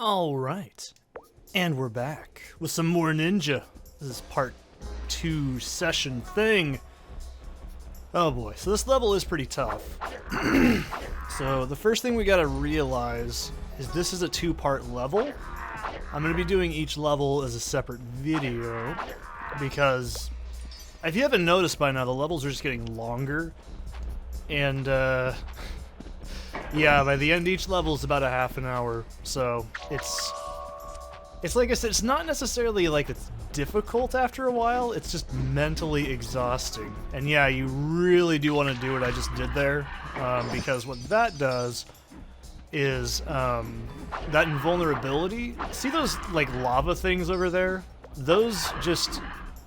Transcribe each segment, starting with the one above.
Alright, and we're back with some more Ninja. This is part 2 session thing. Oh boy, so this level is pretty tough. So the first thing we gotta realize is this is a 2-part level. I'm gonna be doing each level as a separate video because if you haven't noticed by now, the levels are just getting longer. And yeah, by the end each level is about a half an hour, so it's like I said, it's not necessarily like it's difficult after a while, it's just mentally exhausting. And yeah, you really do want to do what I just did there, because what that does is, that invulnerability, see those like lava things over there? Those just,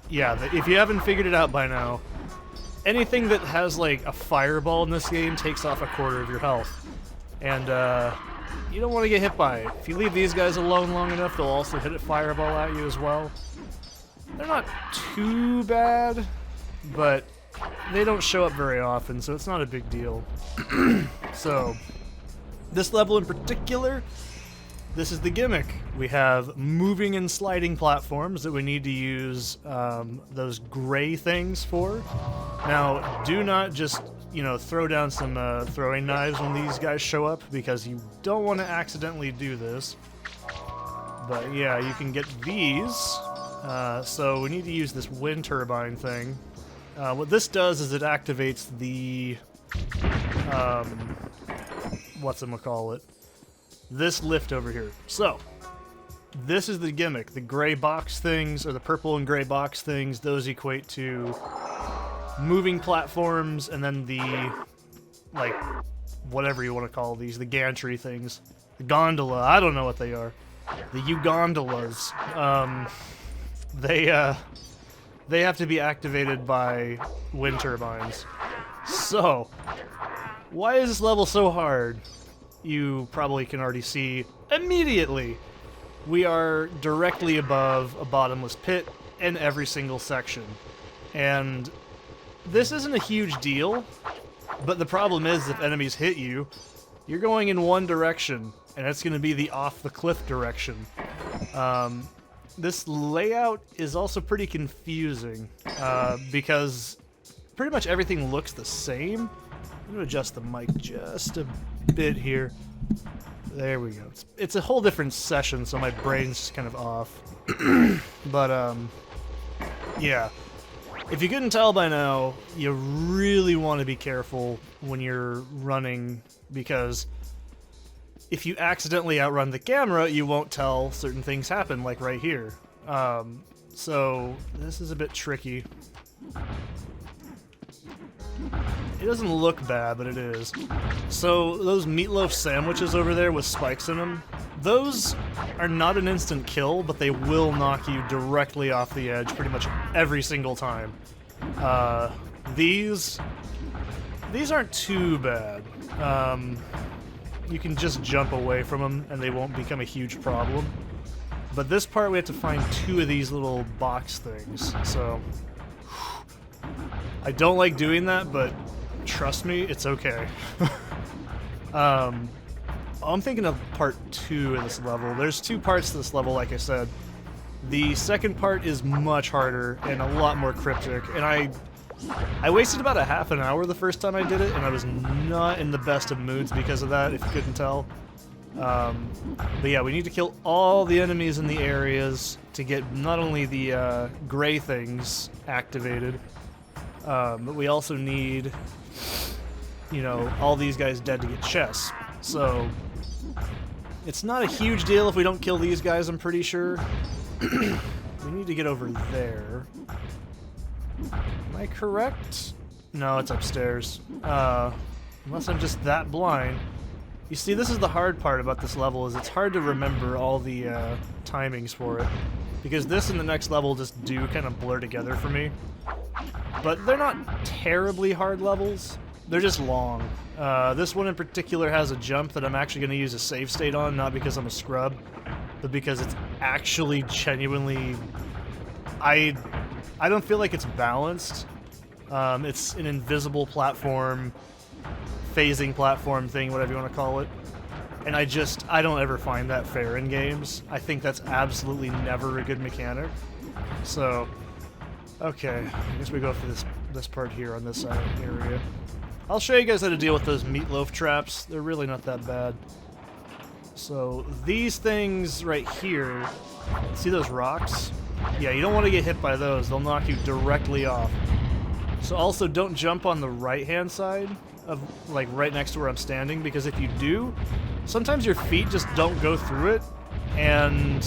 yeah, if you haven't figured it out by now, anything that has like a fireball in this game takes off a quarter of your health. And you don't want to get hit by it. If you leave these guys alone long enough, they'll also hit a fireball at you as well. They're not too bad, but they don't show up very often, so it's not a big deal. So, this level in particular, this is the gimmick. We have moving and sliding platforms that we need to use those gray things for. Now, do not just, you know, throw down some throwing knives when these guys show up, because you don't want to accidentally do this. But yeah, you can get these. So we need to use this wind turbine thing. What this does is it activates the whatchamacallit, this lift over here. So this is the gimmick. The gray box things, or the purple and gray box things, those equate to moving platforms, and then the, like, whatever you want to call these, the gantry things. The gondola, I don't know what they are. The U-gondolas. They have to be activated by wind turbines. So, why is this level so hard? You probably can already see immediately. We are directly above a bottomless pit in every single section. And this isn't a huge deal, but the problem is if enemies hit you, you're going in one direction, and it's going to be the off-the-cliff direction. This layout is also pretty confusing, because pretty much everything looks the same. I'm going to adjust the mic just a bit here. There we go. It's a whole different session, so my brain's just kind of off. But, yeah. If you couldn't tell by now, you really want to be careful when you're running, because if you accidentally outrun the camera, you won't tell certain things happen, like right here. So this is a bit tricky. It doesn't look bad, but it is. So those meatloaf sandwiches over there with spikes in them, those are not an instant kill, but they will knock you directly off the edge pretty much every single time. These aren't too bad. You can just jump away from them and they won't become a huge problem. But this part we have to find 2 of these little box things, so I don't like doing that, but trust me, it's okay. I'm thinking of part 2 of this level. There's 2 parts to this level, like I said. The second part is much harder and a lot more cryptic, and I wasted about a half an hour the first time I did it, and I was not in the best of moods because of that, if you couldn't tell. But yeah, we need to kill all the enemies in the areas to get not only the gray things activated, but we also need, you know, all these guys dead to get chests. So it's not a huge deal if we don't kill these guys, I'm pretty sure. We need to get over there. Am I correct? No, it's upstairs. Unless I'm just that blind. You see, this is the hard part about this level, is it's hard to remember all the timings for it. Because this and the next level just do kind of blur together for me. But they're not terribly hard levels. They're just long. This one in particular has a jump that I'm actually going to use a save state on, not because I'm a scrub, but because it's actually genuinely... I don't feel like it's balanced. It's an invisible platform, phasing platform thing, whatever you want to call it. And I don't ever find that fair in games. I think that's absolutely never a good mechanic. So, okay, I guess we go for this part here on this area. I'll show you guys how to deal with those meatloaf traps. They're really not that bad. So, these things right here, see those rocks? Yeah, you don't want to get hit by those. They'll knock you directly off. So also, don't jump on the right-hand side of, like, right next to where I'm standing, because if you do, sometimes your feet just don't go through it, and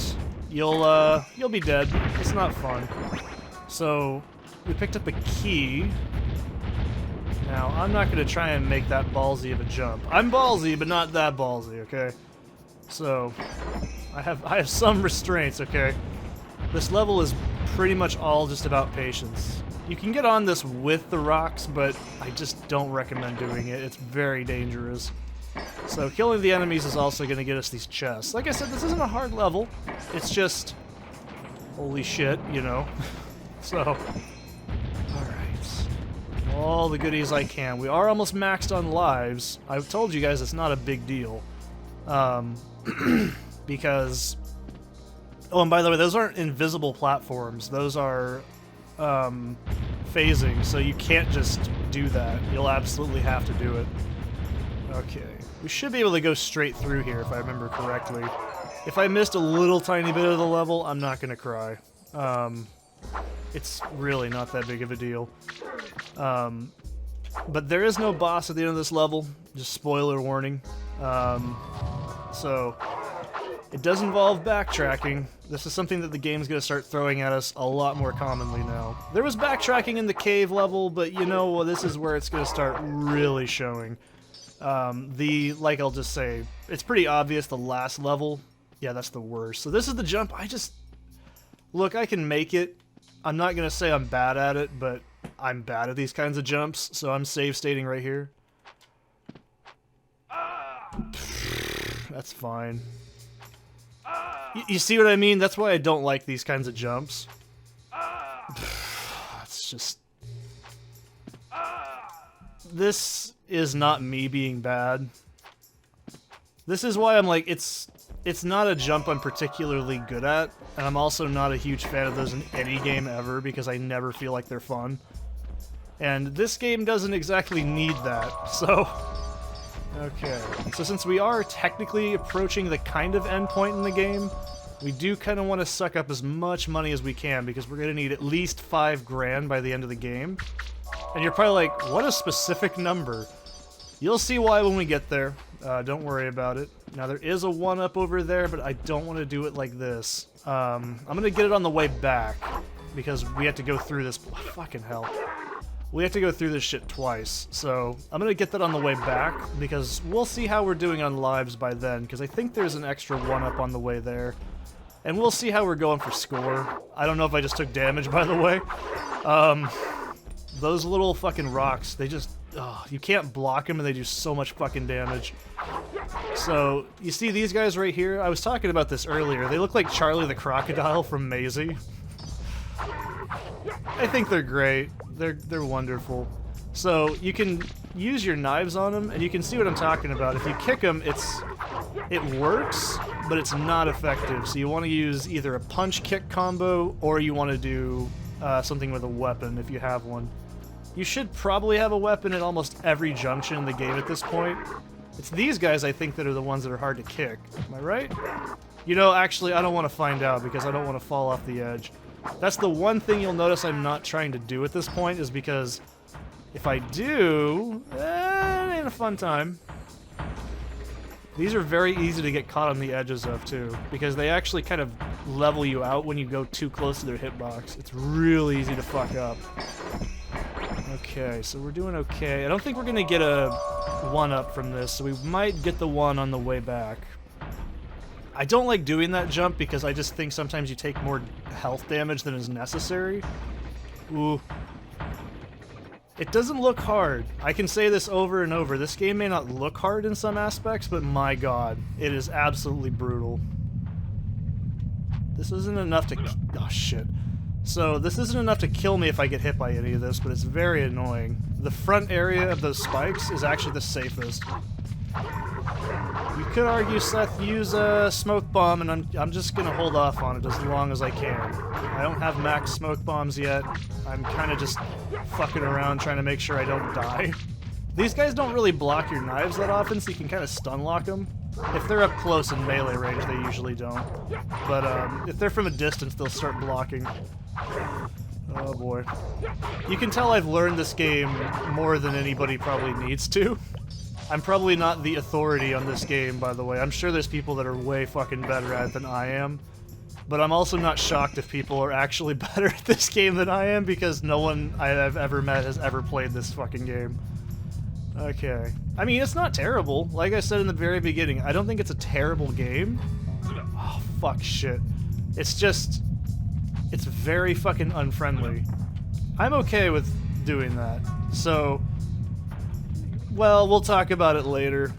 you'll be dead. It's not fun. So, we picked up a key. Now, I'm not going to try and make that ballsy of a jump. I'm ballsy, but not that ballsy, okay? So, I have some restraints, okay? This level is pretty much all just about patience. You can get on this with the rocks, but I just don't recommend doing it. It's very dangerous. So killing the enemies is also going to get us these chests. Like I said, this isn't a hard level. It's just... holy shit, you know? So... alright. All the goodies I can. We are almost maxed on lives. I've told you guys it's not a big deal. Because... oh, and by the way, those aren't invisible platforms. Those are... phasing, so you can't just do that. You'll absolutely have to do it. Okay. We should be able to go straight through here, if I remember correctly. If I missed a little tiny bit of the level, I'm not gonna cry. It's really not that big of a deal. But there is no boss at the end of this level. Just spoiler warning. So... it does involve backtracking. This is something that the game's going to start throwing at us a lot more commonly now. There was backtracking in the cave level, but you know, well, this is where it's going to start really showing. Like I'll just say, it's pretty obvious the last level, yeah, that's the worst. So this is the jump. Look, I can make it. I'm not going to say I'm bad at it, but I'm bad at these kinds of jumps, so I'm save stating right here. That's fine. You see what I mean? That's why I don't like these kinds of jumps. It's just... this is not me being bad. This is why I'm like, it's not a jump I'm particularly good at, and I'm also not a huge fan of those in any game ever, because I never feel like they're fun. And this game doesn't exactly need that, so... okay, so since we are technically approaching the kind of endpoint in the game, we do kind of want to suck up as much money as we can, because we're going to need at least $5 grand by the end of the game. And you're probably like, what a specific number. You'll see why when we get there. Don't worry about it. Now there is a 1-up over there, but I don't want to do it like this. I'm going to get it on the way back, because we have to go through this. Fucking hell. We have to go through this shit twice, so I'm gonna get that on the way back, because we'll see how we're doing on lives by then, because I think there's an extra 1-up on the way there. And we'll see how we're going for score. I don't know if I just took damage, by the way. Those little fucking rocks, they just... oh, you can't block them, and they do so much fucking damage. So, you see these guys right here? I was talking about this earlier. They look like Charlie the Crocodile from Maisie. I think they're great. They're wonderful. So you can use your knives on them, and you can see what I'm talking about. If you kick them, it works, but it's not effective. So you want to use either a punch-kick combo, or you want to do something with a weapon if you have one. You should probably have a weapon at almost every junction in the game at this point. It's these guys, I think, that are the ones that are hard to kick. Am I right? You know, actually, I don't want to find out, because I don't want to fall off the edge. That's the one thing you'll notice I'm not trying to do at this point, is because if I do, it ain't a fun time. These are very easy to get caught on the edges of, too, because they actually kind of level you out when you go too close to their hitbox. It's really easy to fuck up. Okay, so we're doing okay. I don't think we're going to get a 1-up from this, so we might get the 1 on the way back. I don't like doing that jump because I just think sometimes you take more health damage than is necessary. Ooh. It doesn't look hard. I can say this over and over. This game may not look hard in some aspects, but my god, it is absolutely brutal. This isn't enough to... oh, shit. So, this isn't enough to kill me if I get hit by any of this, but it's very annoying. The front area of those spikes is actually the safest. You could argue, Seth, use a smoke bomb, and I'm just gonna hold off on it as long as I can. I don't have max smoke bombs yet. I'm kind of just fucking around trying to make sure I don't die. These guys don't really block your knives that often, so you can kind of stun lock them. If they're up close in melee range, they usually don't. But if they're from a distance, they'll start blocking. Oh boy. You can tell I've learned this game more than anybody probably needs to. I'm probably not the authority on this game, by the way. I'm sure there's people that are way fucking better at it than I am. But I'm also not shocked if people are actually better at this game than I am, because no one I've ever met has ever played this fucking game. Okay. I mean, it's not terrible. Like I said in the very beginning, I don't think it's a terrible game. Oh, fuck shit. It's just... it's very fucking unfriendly. I'm okay with doing that. So... well, we'll talk about it later.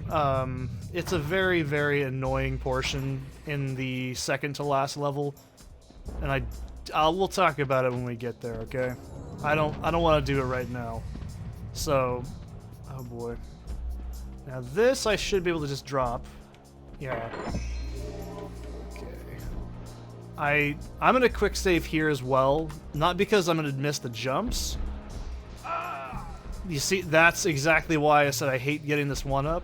It's a very, very annoying portion in the second to last level. And we'll talk about it when we get there, okay? I don't want to do it right now. So... oh boy. Now this I should be able to just drop. Yeah. Okay. I'm gonna quick save here as well. Not because I'm gonna miss the jumps. You see, that's exactly why I said I hate getting this one up.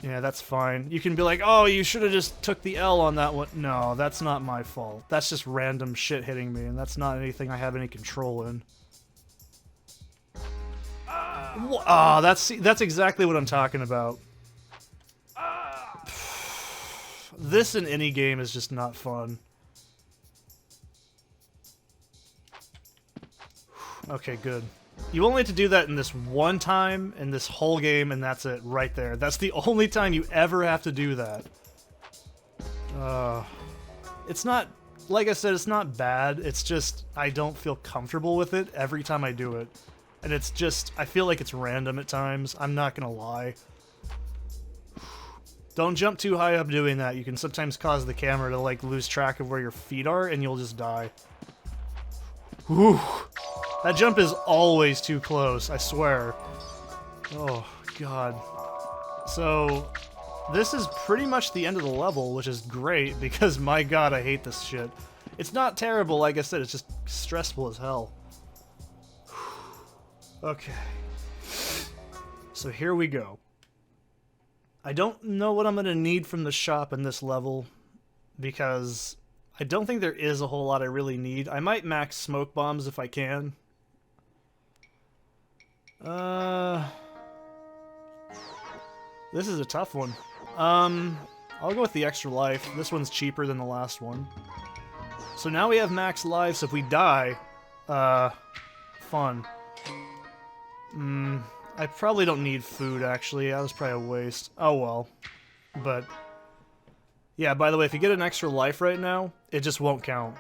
Yeah, that's fine. You can be like, oh, you should have just took the L on that one. No, that's not my fault. That's just random shit hitting me, and that's not anything I have any control in. Ah, that's exactly what I'm talking about. This in any game is just not fun. Okay, good. You only have to do that in this one time in this whole game, and that's it, right there. That's the only time you ever have to do that. It's not, like I said, it's not bad. It's just I don't feel comfortable with it every time I do it. And it's just, I feel like it's random at times. I'm not gonna lie. Don't jump too high up doing that. You can sometimes cause the camera to like lose track of where your feet are, and you'll just die. Whew. That jump is always too close, I swear. Oh, God. So, this is pretty much the end of the level, which is great, because my god, I hate this shit. It's not terrible, like I said, it's just stressful as hell. Okay. So here we go. I don't know what I'm gonna need from the shop in this level, because I don't think there is a whole lot I really need. I might max smoke bombs if I can. This is a tough one. I'll go with the extra life. This one's cheaper than the last one. So now we have max life, so if we die, fun. I probably don't need food, actually. That was probably a waste. Oh well. But, yeah, by the way, if you get an extra life right now, it just won't count.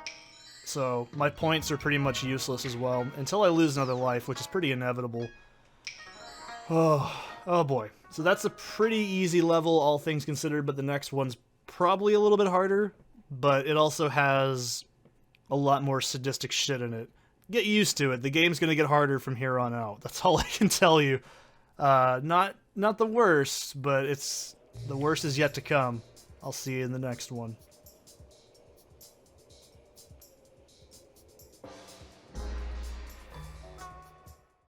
So, my points are pretty much useless as well, until I lose another life, which is pretty inevitable. Oh boy. So that's a pretty easy level, all things considered, but the next one's probably a little bit harder, but it also has a lot more sadistic shit in it. Get used to it. The game's gonna get harder from here on out. That's all I can tell you. Not the worst, but the worst is yet to come. I'll see you in the next one.